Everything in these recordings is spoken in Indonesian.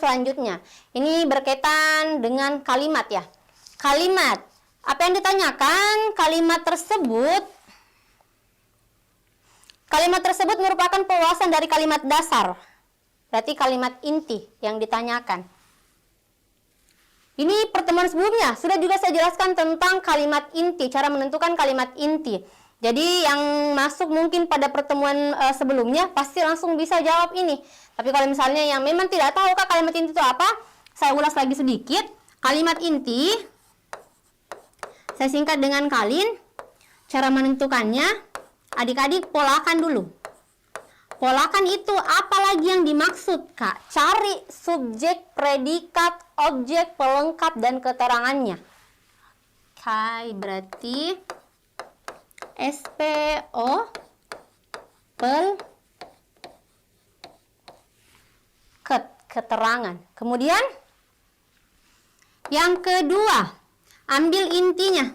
selanjutnya. Ini berkaitan dengan kalimat ya. Kalimat. Apa yang ditanyakan? Kalimat tersebut merupakan perluasan dari kalimat dasar. Berarti kalimat inti yang ditanyakan. Ini pertemuan sebelumnya sudah juga saya jelaskan tentang kalimat inti, cara menentukan kalimat inti. Jadi yang masuk mungkin pada pertemuan sebelumnya pasti langsung bisa jawab ini. Tapi kalau misalnya yang memang tidak tahu kak kalimat inti itu apa, saya ulas lagi sedikit. Kalimat inti saya singkat dengan kalin. Cara menentukannya, adik-adik polakan dulu. Polakan itu apa lagi yang dimaksud kak? Cari subjek, predikat, objek, pelengkap, dan keterangannya. Oke, berarti SPO keterangan. Kemudian yang kedua, ambil intinya.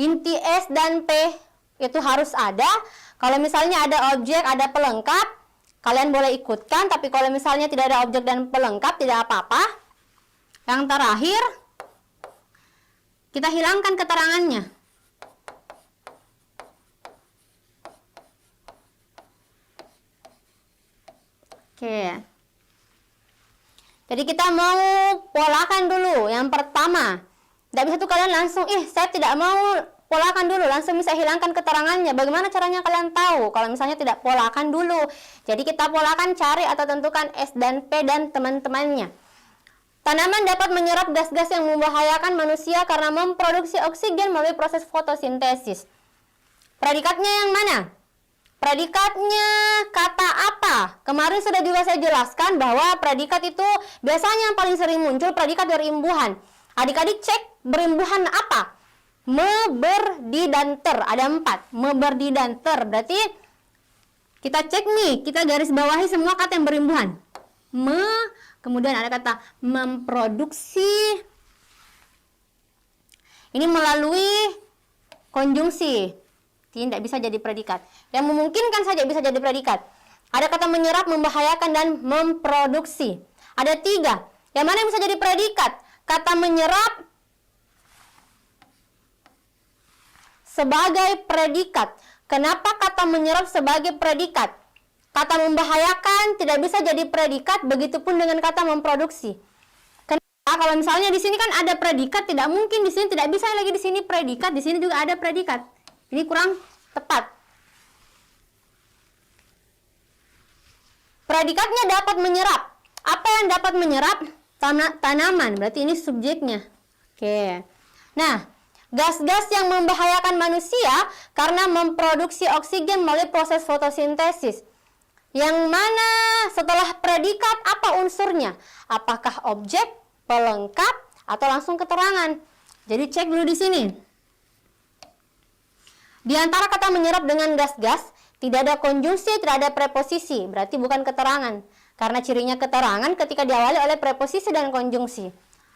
Inti S dan P itu harus ada. Kalau misalnya ada objek, ada pelengkap, kalian boleh ikutkan. Tapi kalau misalnya tidak ada objek dan pelengkap, tidak apa-apa. Yang terakhir, kita hilangkan keterangannya. Oke. Jadi kita mau polakan dulu. Yang pertama, tidak bisa tuh kalian langsung, saya tidak mau polakan dulu, langsung bisa hilangkan keterangannya. Bagaimana caranya kalian tahu kalau misalnya tidak polakan dulu? Jadi kita polakan, cari atau tentukan S dan P dan teman-temannya. Tanaman dapat menyerap gas-gas yang membahayakan manusia karena memproduksi oksigen melalui proses fotosintesis. Predikatnya yang mana? Predikatnya kata apa? Kemarin sudah juga saya jelaskan bahwa predikat itu biasanya yang paling sering muncul predikat berimbuhan. Adik-adik cek berimbuhan apa? Me, ber, di, dan ter. Ada 4. Me, ber, di, dan ter. Berarti kita cek nih, kita garis bawahi semua kata yang berimbuhan. Me, kemudian ada kata memproduksi. Ini melalui konjungsi. Tidak bisa jadi predikat. Yang memungkinkan saja bisa jadi predikat. Ada kata menyerap, membahayakan, dan memproduksi. Ada 3. Yang mana yang bisa jadi predikat? Kata menyerap sebagai predikat. Kenapa kata menyerap sebagai predikat? Kata membahayakan tidak bisa jadi predikat, begitupun dengan kata memproduksi. Kenapa? Kalau misalnya di sini kan ada predikat, tidak mungkin di sini tidak bisa lagi di sini predikat, di sini juga ada predikat. Ini kurang tepat. Predikatnya dapat menyerap. Apa yang dapat menyerap? Tanaman. Berarti ini subjeknya. Oke. Nah, gas-gas yang membahayakan manusia karena memproduksi oksigen melalui proses fotosintesis. Yang mana setelah predikat apa unsurnya? Apakah objek, pelengkap, atau langsung keterangan? Jadi cek dulu di sini. Di antara kata menyerap dengan gas-gas, tidak ada konjungsi, tidak ada preposisi. Berarti bukan keterangan. Karena cirinya keterangan ketika diawali oleh preposisi dan konjungsi.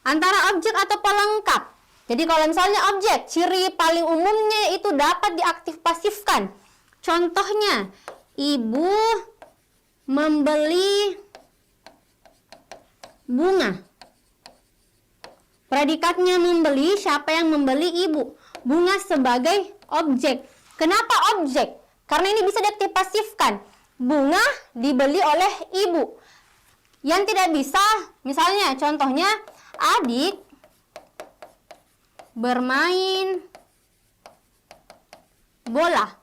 Antara objek atau pelengkap. Jadi kalau misalnya objek, ciri paling umumnya itu dapat diaktif pasifkan. Contohnya, ibu membeli bunga. Predikatnya membeli, siapa yang membeli? Ibu. Bunga sebagai objek. Kenapa objek? Karena ini bisa diaktif pasifkan. Bunga dibeli oleh ibu. Yang tidak bisa, misalnya contohnya adik bermain bola.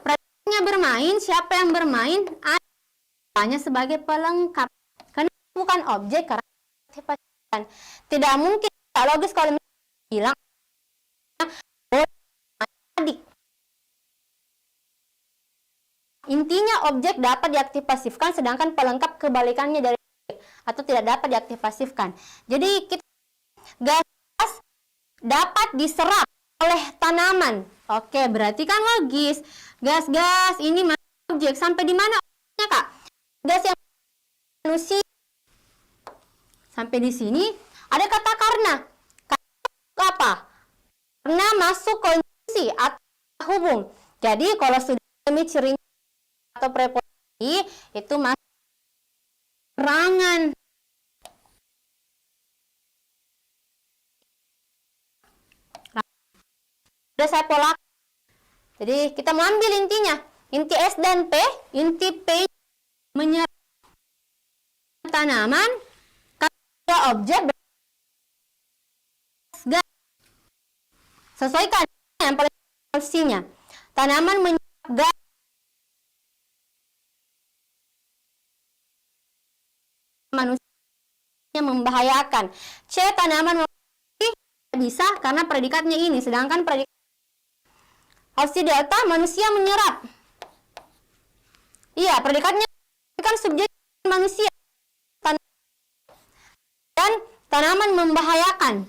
Predikatnya bermain, siapa yang bermain? Adik. Hanya sebagai pelengkap. Karena bukan objek, karena aktif pasifkan. Tidak mungkin, tidak logis kalau bilang adik. Intinya objek dapat diaktifpasifkan, sedangkan pelengkap kebalikannya dari objek atau tidak dapat diaktifpasifkan. Jadi gas dapat diserap oleh tanaman. Oke, berarti kan logis. Gas-gas ini masuk objek. Sampai di mana objeknya, Kak? Gas yang manusia. Sampai di sini ada kata karena. Karena apa? Karena masuk konjungsi atau hubung. Jadi kalau sudah demi cirinya atau preposisi itu masuk keterangan. Sudah saya pola. Jadi kita mau ambil intinya. Inti S dan P. Inti P menyerap tanaman. Kalau objek sesuaikan yang paling opsinya. Tanaman menyerap gas manusia membahayakan. C. Tanaman bisa karena predikatnya ini, sedangkan predikat opsi delta manusia menyerap. Iya, predikatnya kan subjek manusia dan tanaman membahayakan.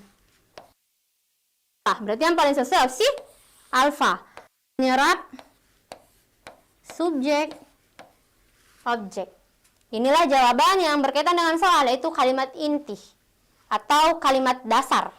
Berarti yang paling sesuai opsi alfa. Menyerap subjek objek. Inilah jawaban yang berkaitan dengan soal, yaitu kalimat inti atau kalimat dasar.